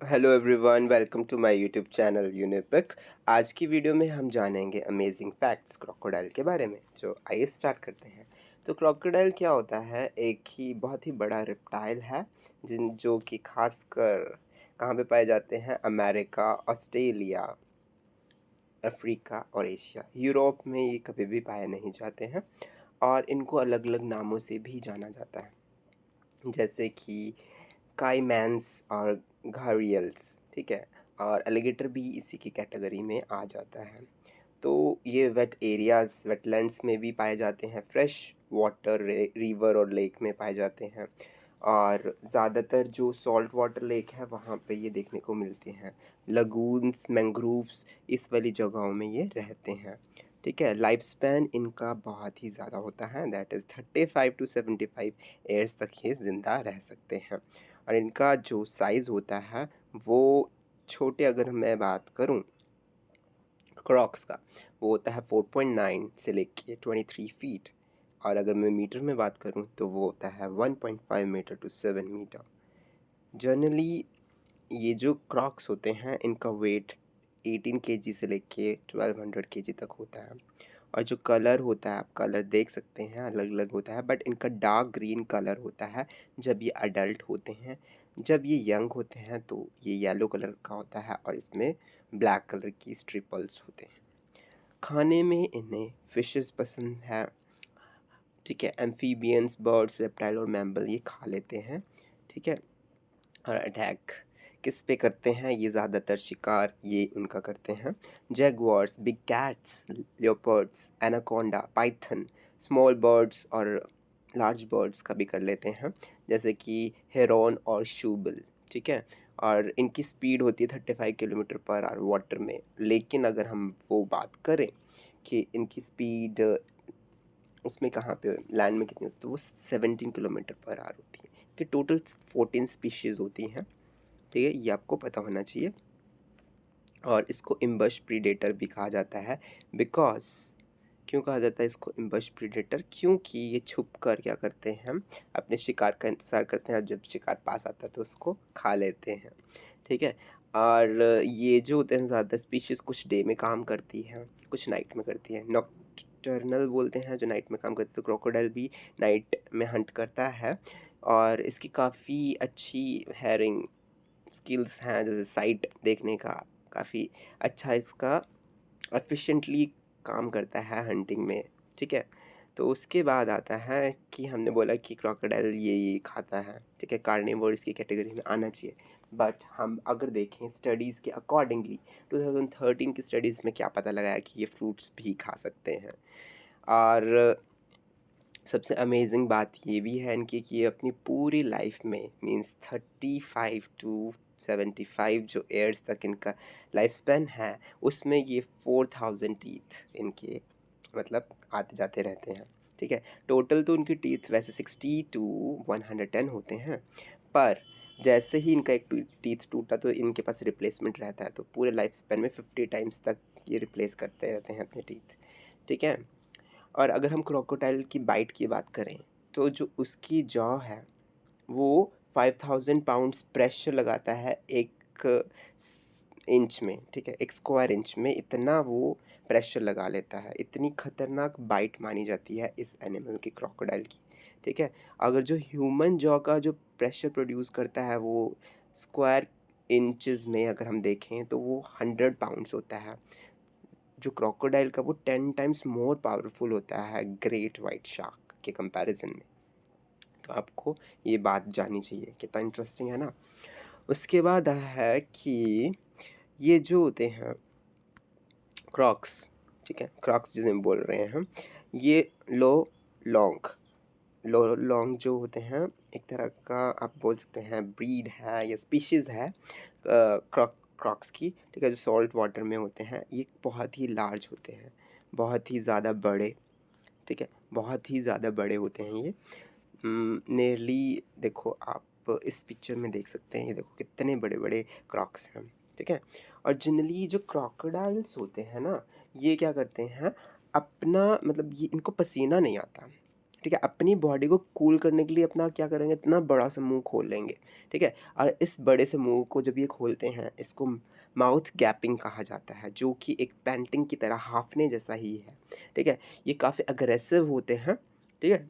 Hello everyone, welcome to my YouTube channel Unipic. आज की video में हम जानेंगे अमेजिंग फैक्ट्स क्रोकोडाइल के बारे में। जो आइए स्टार्ट करते हैं। तो क्रोकोडाइल क्या होता है? एक ही बहुत ही बड़ा रिप्टाइल है जो कि खासकर कहाँ पे पाए जाते हैं? अमेरिका, ऑस्ट्रेलिया, अफ्रीका और एशिया। यूरोप में ये कभी भी पाए नहीं जाते हैं और इनको अलग अलग नामों से भी जाना जाता है, जैसे कि काईमैन्स और घारियल्स, ठीक है। और एलिगेटर भी इसी की कैटेगरी में आ जाता है। तो ये वेट एरियाज़, वेटलैंड्स में भी पाए जाते हैं, फ्रेश वाटर रिवर और लेक में पाए जाते हैं। और ज़्यादातर जो सॉल्ट वाटर लेक है वहाँ पे ये देखने को मिलते हैं। लगून्स, मैंग्रोव्स, इस वाली जगहों में ये रहते हैं, ठीक है। लाइफ स्पैन इनका बहुत ही ज़्यादा होता है, दैट इज़ 35 to 75 ईयर्स तक ये ज़िंदा रह सकते हैं। और इनका जो साइज़ होता है वो छोटे, अगर मैं बात करूँ क्रॉक्स का, वो होता है 4.9 से लेके 23 फीट। और अगर मैं मीटर में बात करूँ तो वो होता है 1.5 मीटर टू 7 मीटर। जनरली ये जो क्रॉक्स होते हैं इनका वेट 18 केजी से लेके 1200 केजी तक होता है। और जो कलर होता है, आप कलर देख सकते हैं, अलग अलग होता है, बट इनका डार्क ग्रीन कलर होता है जब ये अडल्ट होते हैं। जब ये यंग होते हैं तो ये येलो कलर का होता है और इसमें ब्लैक कलर की स्ट्रिपल्स होते हैं। खाने में इन्हें फिशेस पसंद है, ठीक है। एम्फीबियंस, बर्ड्स, रेप्टाइल और मैम्बल ये खा लेते हैं, ठीक है। और अटैक किस पे करते हैं? ये ज़्यादातर शिकार ये उनका करते हैं। Jaguars, big cats, leopards, anaconda, Python, small birds और लार्ज बर्ड्स का भी कर लेते हैं, जैसे कि हेरॉन और शूबल, ठीक है। और इनकी स्पीड होती है 35 किलोमीटर पर आवर वाटर में। लेकिन अगर हम वो बात करें कि इनकी स्पीड उसमें कहाँ पे लैंड में कितनी होती है, तो वो 17 किलोमीटर पर आवर होती है। कि टोटल 14 स्पीशीज़ होती हैं, ठीक है, ये आपको पता होना चाहिए। और इसको इम्बश प्रीडेटर भी कहा जाता है, बिकॉज क्यों कहा जाता है इसको इम्बश प्रीडेटर? क्योंकि ये छुप कर क्या करते हैं, अपने शिकार का इंतज़ार करते हैं और जब शिकार पास आता है तो उसको खा लेते हैं, ठीक है। और ये जो होते हैं ज़्यादा स्पीशीज़ कुछ डे में काम करती हैं, कुछ नाइट में करती है। नॉकटर्नल बोलते हैं जो नाइट में काम करते हैं, तो क्रोकोडाइल भी नाइट में हंट करता है। और इसकी काफ़ी अच्छी हेयरिंग स्किल्स हैं, जैसे साइट देखने का काफ़ी अच्छा इसका एफिशिएंटली काम करता है हंटिंग में, ठीक है। तो उसके बाद आता है कि हमने बोला कि क्रोकोडाइल ये खाता है, ठीक है, कार्निवोर इसकी कैटेगरी में आना चाहिए। बट हम अगर देखें स्टडीज़ के अकॉर्डिंगली, 2013 की स्टडीज़ में क्या पता लगाया कि ये फ्रूट्स भी खा सकते हैं। और सबसे अमेजिंग बात ये भी है इनकी कि ये अपनी पूरी लाइफ में मींस 35 to 75 जो ईयर्स तक इनका लाइफ स्पैन है, उसमें ये 4000 टीथ इनके मतलब आते जाते रहते हैं, ठीक है। टोटल तो उनकी टीथ वैसे 60 to 110 होते हैं, पर जैसे ही इनका एक टीथ टूटा तो इनके पास रिप्लेसमेंट रहता है, तो पूरे लाइफ स्पैन में 50 टाइम्स तक ये रिप्लेस करते रहते हैं अपने टीथ, ठीक है। और अगर हम क्रोकोडाइल की बाइट की बात करें तो जो उसकी जॉ है वो 5000 पाउंड्स प्रेशर लगाता है एक इंच में, ठीक है, एक स्क्वायर इंच में इतना वो प्रेशर लगा लेता है। इतनी खतरनाक बाइट मानी जाती है इस एनिमल की, क्रोकोडाइल की, ठीक है। अगर जो ह्यूमन जॉ का जो प्रेशर प्रोड्यूस करता है वो स्क्वायर इंचेस में अगर हम देखें तो वो 100 पाउंड्स होता है। जो क्रोकोडाइल का वो 10 टाइम्स मोर पावरफुल होता है ग्रेट वाइट शार्क के कंपैरिजन में। तो आपको ये बात जाननी चाहिए, कितना इंटरेस्टिंग है ना। उसके बाद है कि ये जो होते हैं क्रॉक्स, ठीक है, क्रॉक्स जिसे हम बोल रहे हैं हम, ये लो लॉन्ग लो लॉन्ग जो होते हैं, एक तरह का आप बोल सकते हैं ब्रीड है या स्पीशीज़ है क्रॉक्स की, ठीक है, जो सॉल्ट वाटर में होते हैं। ये बहुत ही लार्ज होते हैं, बहुत ही ज़्यादा बड़े, ठीक है, बहुत ही ज़्यादा बड़े होते हैं ये। नियरली देखो आप इस पिक्चर में देख सकते हैं, ये देखो कितने बड़े बड़े क्रॉक्स हैं, ठीक है। और जनरली जो क्रोकोडाइल्स होते हैं ना, ये क्या करते हैं, अपना मतलब ये इनको पसीना नहीं आता, ठीक है? अपनी बॉडी को कूल करने के लिए अपना क्या करेंगे, इतना बड़ा-सा मुँह खोल लेंगे, ठीक है? और इस बड़े से मुँह को जब ये खोलते हैं, इसको माउथ गैपिंग कहा जाता है, जो कि एक पैंटिंग की तरह हाँफने जैसा ही है, ठीक है? ये काफ़ी अग्रेसिव होते हैं, ठीक है?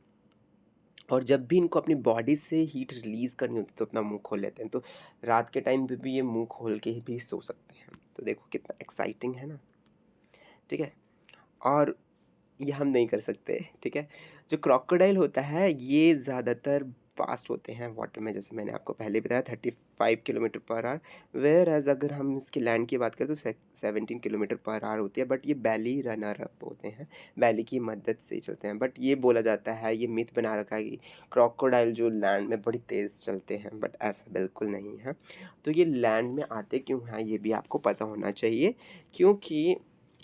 और जब भी इनको अपनी बॉडी से हीट रिलीज़ करनी होती है, तो अपना मुँह खोल लेते हैं। तो रात के टाइम पे भी ये मुँह खोल के भी सो सकते हैं। तो देखो कितना एक्साइटिंग है ना, ठीक है? और ये हम नहीं कर सकते, ठीक है? जो क्रोकोडाइल होता है, ये ज़्यादातर फ़ास्ट होते हैं वाटर में, जैसे मैंने आपको पहले बताया 35 kilometre per hour, where as अगर हम इसकी लैंड की बात करें तो 17 किलोमीटर पर आवर होती है, बट ये बेली रनर अप होते हैं, बेली की मदद से ही चलते हैं। बट ये बोला जाता है, ये मिथ बना रखा है कि क्रोकोडाइल जो लैंड में बड़ी तेज़ चलते हैं, बट ऐसा बिल्कुल नहीं है। तो ये लैंड में आते क्यों हैं, ये भी आपको पता होना चाहिए, क्योंकि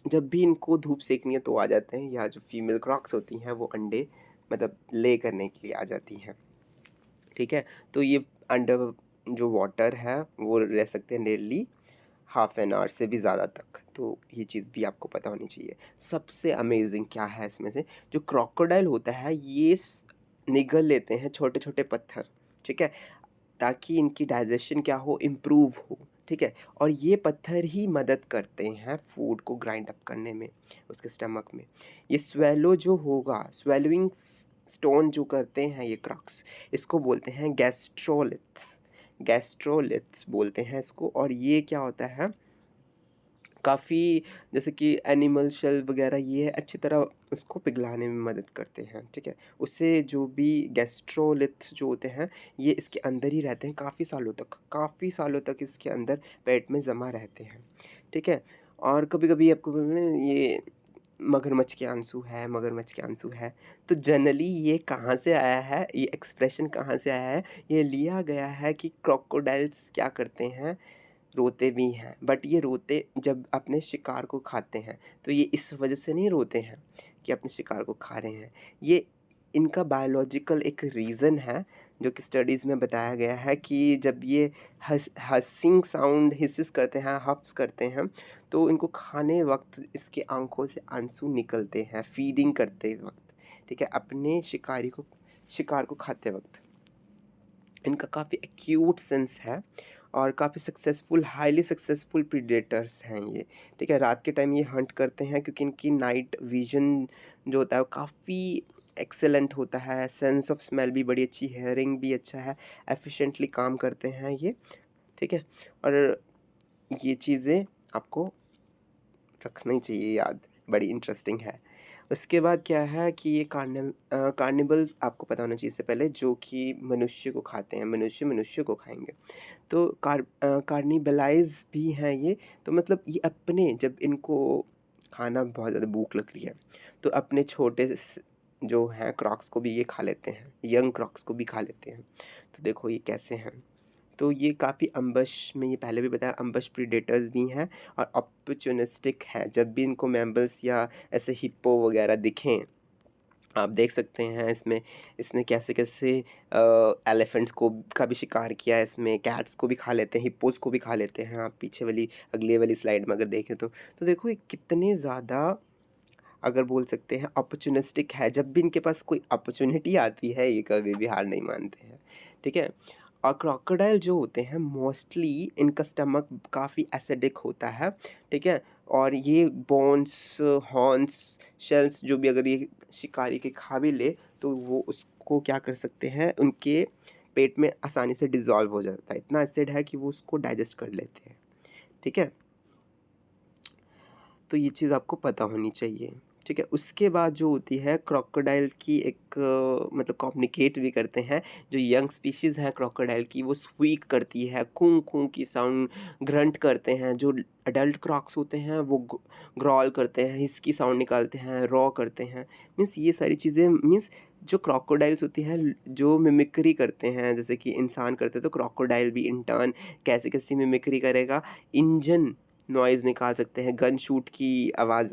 जब भी इनको धूप सेकनी है तो आ जाते हैं, या जो फीमेल क्रॉक्स होती हैं वो अंडे मतलब ले करने के लिए आ जाती हैं, ठीक है? तो ये अंडर जो वाटर है वो रह सकते हैं नियरली हाफ एन आवर से भी ज़्यादा तक, तो ये चीज़ भी आपको पता होनी चाहिए। सबसे अमेजिंग क्या है इसमें से, जो क्रोकोडाइल होता है ये निगल लेते हैं छोटे छोटे पत्थर, ठीक है? ताकि इनकी डाइजेशन क्या हो, इम्प्रूव हो, ठीक है? और ये पत्थर ही मदद करते हैं फूड को ग्राइंड अप करने में, उसके स्टमक में। ये स्वेलो जो होगा, स्वेलोइंग स्टोन जो करते हैं ये क्रक्स, इसको बोलते हैं गैस्ट्रोलिथ्स, गैस्ट्रोलिथ्स बोलते हैं इसको। और ये क्या होता है, काफ़ी जैसे कि एनिमल शेल वगैरह ये अच्छी तरह उसको पिघलाने में मदद करते हैं, ठीक है? उससे जो भी गैस्ट्रोलिथ जो होते हैं, ये इसके अंदर ही रहते हैं काफ़ी सालों तक इसके अंदर पेट में जमा रहते हैं, ठीक है? और कभी-कभी आपको ये मगरमच्छ के आंसू है, मगरमच्छ के आंसू है, तो जनरली ये कहाँ से आया है, ये एक्सप्रेशन कहाँ से आया है? ये लिया गया है कि क्रोकोडाइल्स क्या करते हैं, रोते भी हैं, बट ये रोते जब अपने शिकार को खाते हैं, तो ये इस वजह से नहीं रोते हैं कि अपने शिकार को खा रहे हैं। ये इनका बायोलॉजिकल एक रीज़न है, जो कि स्टडीज़ में बताया गया है कि जब ये हसिंग साउंड हिसिस करते हैं, हफ्स करते हैं, तो इनको खाने वक़्त इसके आँखों से आंसू निकलते हैं, फ़ीडिंग करते वक़्त, ठीक है? अपने शिकार को खाते वक़्त। इनका काफ़ी एक्यूट सेंस है और काफ़ी सक्सेसफुल, हाईली सक्सेसफुल प्रेडेटर्स हैं ये, ठीक है? रात के टाइम ये हंट करते हैं क्योंकि इनकी नाइट विज़न जो होता है वो काफ़ी एक्सीलेंट होता है, सेंस ऑफ स्मेल भी बड़ी अच्छी, हियरिंग भी अच्छा है, एफिशिएंटली काम करते हैं ये, ठीक है? और ये चीज़ें आपको रखना ही चाहिए याद, बड़ी इंटरेस्टिंग है। उसके बाद क्या है कि ये कार्निवल आपको पता होना चाहिए इससे पहले, जो कि मनुष्य को खाते हैं, मनुष्य मनुष्य को खाएँगे। तो कार्निवलाइज़ भी हैं ये, तो मतलब ये अपने जब इनको खाना बहुत ज़्यादा भूख लग रही है, तो अपने छोटे जो हैं क्रॉक्स को भी ये खा लेते हैं, यंग क्रॉक्स को भी खा लेते हैं। तो देखो ये कैसे हैं। तो ये काफ़ी अम्बश में, ये पहले भी बताया, अम्बश प्रेडेटर्स भी हैं और ऑपर्चुनिस्टिक हैं। जब भी इनको मैमल्स या ऐसे हिप्पो वगैरह दिखें, आप देख सकते हैं इसमें, इसने कैसे-कैसे एलिफेंट्स को का भी शिकार किया है इसमें, कैट्स को भी खा लेते हैं, हिप्पोज़ को भी खा लेते हैं। आप पीछे वाली अगली वाली स्लाइड में अगर देखें तो। तो देखो ये कितने ज़्यादा, अगर बोल सकते हैं, अपॉर्चुनिस्टिक है। जब भी इनके पास कोई अपॉर्चुनिटी आती है, ये कभी भी हार नहीं मानते हैं, ठीक है? और क्रोकोडाइल जो होते हैं मोस्टली इनका स्टमक काफ़ी एसिडिक होता है, ठीक है? और ये बोन्स, हॉर्न्स, शेल्स जो भी अगर ये शिकारी के खा भी ले, तो वो उसको क्या कर सकते हैं, उनके पेट में आसानी से डिज़ॉल्व हो जाता है। इतना एसिड है कि वो उसको डाइजेस्ट कर लेते हैं, ठीक है? तो ये चीज़ आपको पता होनी चाहिए, ठीक है? उसके बाद जो होती है क्रोकोडाइल की एक मतलब कम्युनिकेट भी करते हैं, जो यंग स्पीशीज़ है क्रोकोडाइल की वो स्क्वीक करती है, कूँ-कूँ की साउंड, ग्रंट करते हैं। जो एडल्ट क्रॉक्स होते हैं वो ग्रॉल करते हैं, हिस्की साउंड निकालते हैं, रॉ करते हैं। मीन्स ये सारी चीज़ें, मीन्स जो क्रोकोडाइल्स होती हैं जो मिमिक्री करते हैं, जैसे कि इंसान करते हैं, तो क्रोकोडाइल भी इन टर्न कैसे-कैसे मिमिक्री करेगा, इंजन नॉइज़ निकाल सकते हैं, गन शूट की आवाज़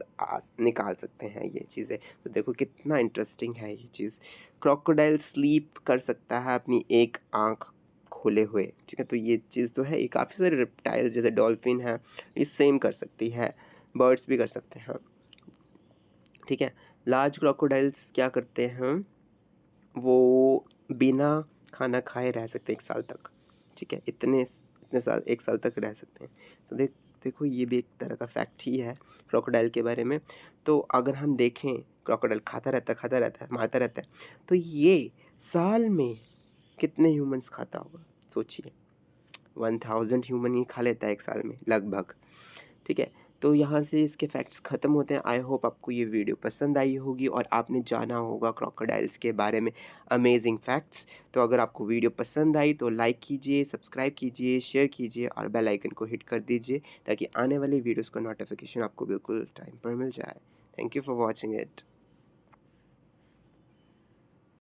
निकाल सकते हैं ये चीज़ें। तो देखो कितना इंटरेस्टिंग है ये चीज़। क्रोकोडाइल स्लीप कर सकता है अपनी एक आँख खोले हुए, ठीक है? तो ये चीज़ तो है। ये काफ़ी सारे रेप्टाइल जैसे डॉल्फ़िन है, ये सेम कर सकती है, बर्ड्स भी कर सकते हैं, ठीक है? लार्ज क्रोकोडाइल्स क्या करते हैं, वो बिना खाना खाए रह सकते हैं 1 साल तक, ठीक है? इतने साल 1 साल तक रह सकते हैं। तो देखो ये भी एक तरह का फैक्ट ही है क्रोकोडाइल के बारे में। तो अगर हम देखें क्रोकोडाइल खाता रहता है, मारता रहता है, तो ये साल में कितने ह्यूमन्स खाता होगा? सोचिए। 1000 ह्यूमन ही खा लेता है 1 साल में लगभग, ठीक है? तो यहाँ से इसके फैक्ट्स ख़त्म होते हैं। आई होप आपको ये वीडियो पसंद आई होगी और आपने जाना होगा क्रोकोडाइल्स के बारे में अमेज़िंग फैक्ट्स। तो अगर आपको वीडियो पसंद आई तो लाइक कीजिए, सब्सक्राइब कीजिए, शेयर कीजिए और बेल आइकन को हिट कर दीजिए ताकि आने वाली वीडियोज़ का नोटिफ़िकेशन आपको बिल्कुल टाइम पर मिल जाए। Thank you for watching it.